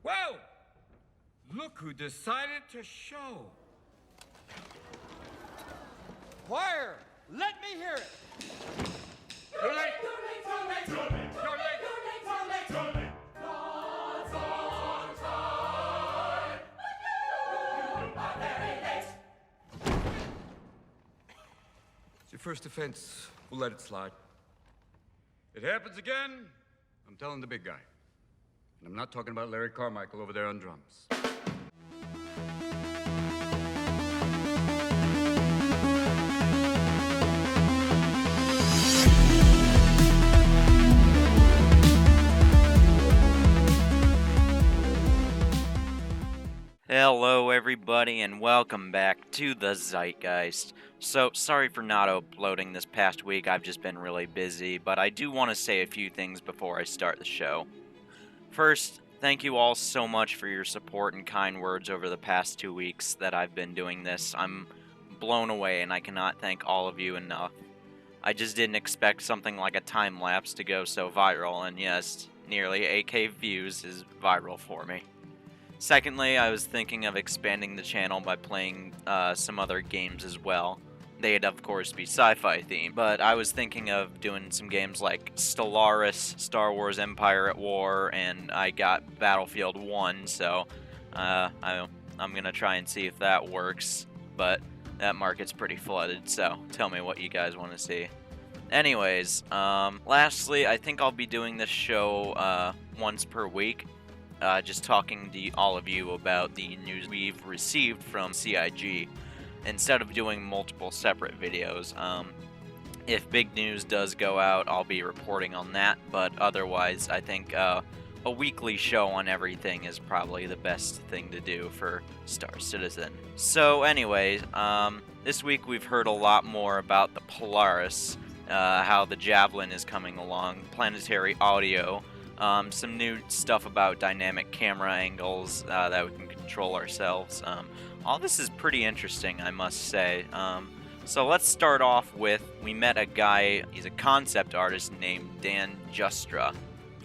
Whoa! Look who decided to show. Choir, let me hear it. Too late. Too late. Too late. Too late. Too late. Too late. Too late. God's on time. You are very late. It's your first offense. We'll let it slide. It happens again, I'm telling the big guy. And I'm not talking about Larry Carmichael over there on drums. Hello everybody and welcome back to the Zeitgeist. So, sorry for not uploading this past week, I've just been really busy, but I do want to say a few things before I start the show. First, thank you all so much for your support and kind words over the past 2 weeks that I've been doing this. I'm blown away and I cannot thank all of you enough. I just didn't expect something like a time-lapse to go so viral, and yes, nearly 8K views is viral for me. Secondly, I was thinking of expanding the channel by playing some other games as well. They'd of course be sci-fi themed, but I was thinking of doing some games like Stellaris, Star Wars Empire at War, and I got Battlefield 1, so I'm gonna try and see if that works, but that market's pretty flooded, so tell me what you guys want to see. Anyways, lastly, I think I'll be doing this show once per week. Just talking to all of you about the news we've received from CIG, instead of doing multiple separate videos. If big news does go out, I'll be reporting on that, but otherwise, I think a weekly show on everything is probably the best thing to do for Star Citizen. So anyways, this week we've heard a lot more about the Polaris, how the Javelin is coming along, planetary audio, some new stuff about dynamic camera angles that we can control ourselves. All this is pretty interesting, I must say. So let's start off with, we met a guy, he's a concept artist named Dan Joustra,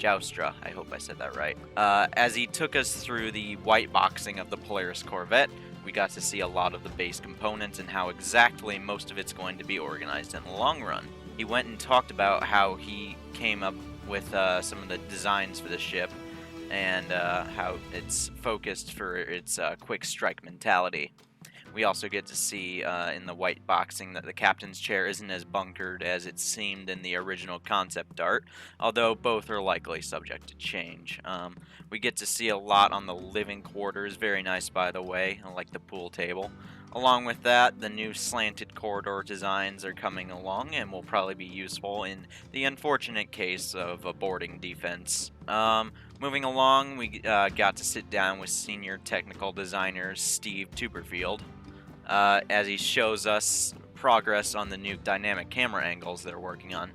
I hope I said that right. As he took us through the white boxing of the Polaris Corvette, we got to see a lot of the base components and how exactly most of it's going to be organized in the long run. He went and talked about how he came up with some of the designs for the ship, and how it's focused for its quick strike mentality. We also get to see in the white boxing that the captain's chair isn't as bunkered as it seemed in the original concept art, although both are likely subject to change. We get to see a lot on the living quarters, very nice by the way, like the pool table. Along with that, the new slanted corridor designs are coming along and will probably be useful in the unfortunate case of a boarding defense. Moving along, we got to sit down with senior technical designer Steve Tuberfield as he shows us progress on the new dynamic camera angles they're working on.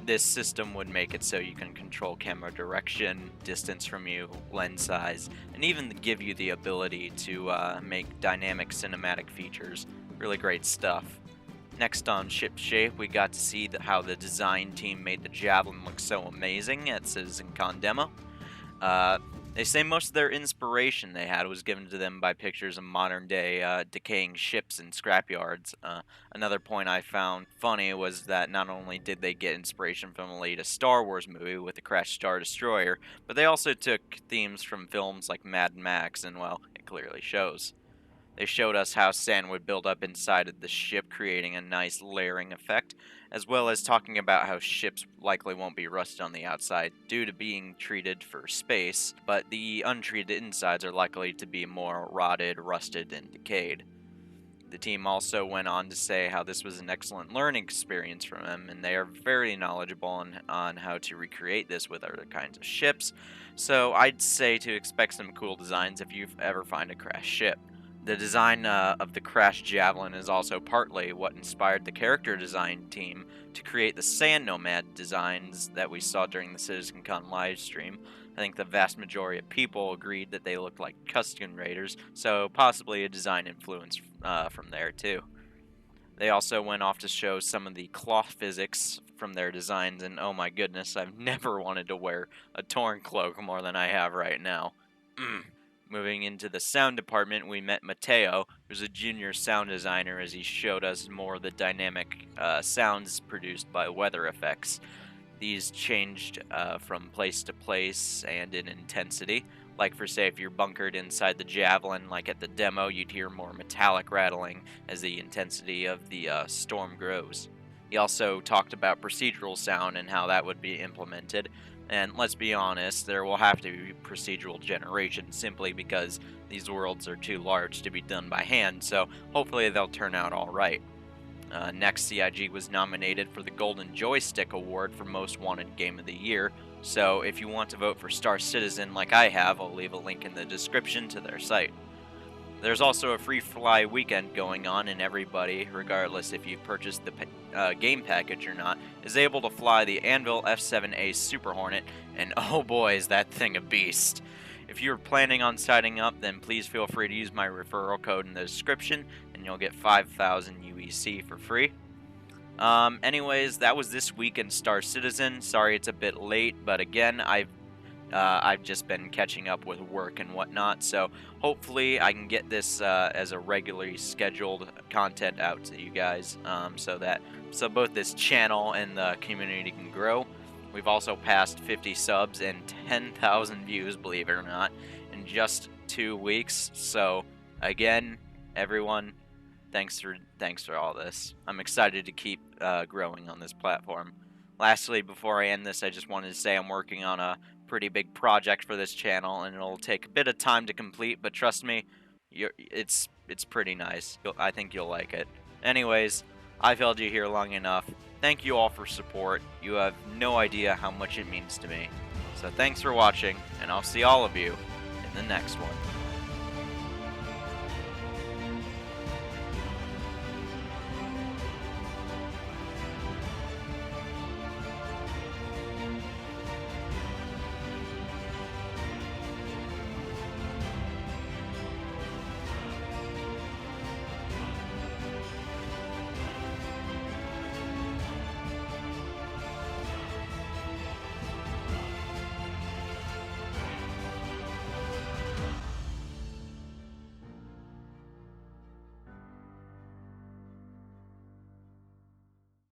This system would make it so you can control camera direction, distance from you, lens size, and even give you the ability to make dynamic cinematic features. Really great stuff. Next on Ship Shape, we got to see how the design team made the Javelin look so amazing at CitizenCon demo. They say most of their inspiration they had was given to them by pictures of modern-day decaying ships and scrapyards. Another point I found funny was that not only did they get inspiration from the latest Star Wars movie with the crashed Star Destroyer, but they also took themes from films like Mad Max, and well, it clearly shows. They showed us how sand would build up inside of the ship, creating a nice layering effect, as well as talking about how ships likely won't be rusted on the outside due to being treated for space, but the untreated insides are likely to be more rotted, rusted, and decayed. The team also went on to say how this was an excellent learning experience for them, and they are very knowledgeable on how to recreate this with other kinds of ships, so I'd say to expect some cool designs if you ever find a crashed ship. The design of the crashed Javelin is also partly what inspired the character design team to create the Sand Nomad designs that we saw during the CitizenCon livestream. I think the vast majority of people agreed that they looked like Tusken Raiders, so possibly a design influence from there too. They also went off to show some of the cloth physics from their designs, and oh my goodness, I've never wanted to wear a torn cloak more than I have right now. Moving into the sound department, we met Mateo, who's a junior sound designer, as he showed us more of the dynamic sounds produced by weather effects. These changed from place to place and in intensity. Like for say if you're bunkered inside the Javelin, like at the demo, you'd hear more metallic rattling as the intensity of the storm grows. He also talked about procedural sound and how that would be implemented. And let's be honest, there will have to be procedural generation simply because these worlds are too large to be done by hand, so hopefully they'll turn out alright. Next, CIG was nominated for the Golden Joystick Award for Most Wanted Game of the Year, so if you want to vote for Star Citizen like I have, I'll leave a link in the description to their site. There's also a free fly weekend going on, and everybody, regardless if you've purchased the game package or not, is able to fly the Anvil F7A Super Hornet, and oh boy is that thing a beast. If you're planning on signing up, then please feel free to use my referral code in the description, and you'll get 5,000 UEC for free. Anyways, that was this week in Star Citizen. Sorry it's a bit late, but again, I've just been catching up with work and whatnot, so hopefully I can get this as a regularly scheduled content out to you guys, so both this channel and the community can grow. We've also passed 50 subs and 10,000 views, believe it or not, in just 2 weeks. So again, everyone, thanks for all this. I'm excited to keep growing on this platform. Lastly, before I end this, I just wanted to say I'm working on a pretty big project for this channel, and it'll take a bit of time to complete, but trust me, it's pretty nice. I think you'll like it. Anyways, I've held you here long enough. Thank you all for support. You have no idea how much it means to me. So thanks for watching, and I'll see all of you in the next one.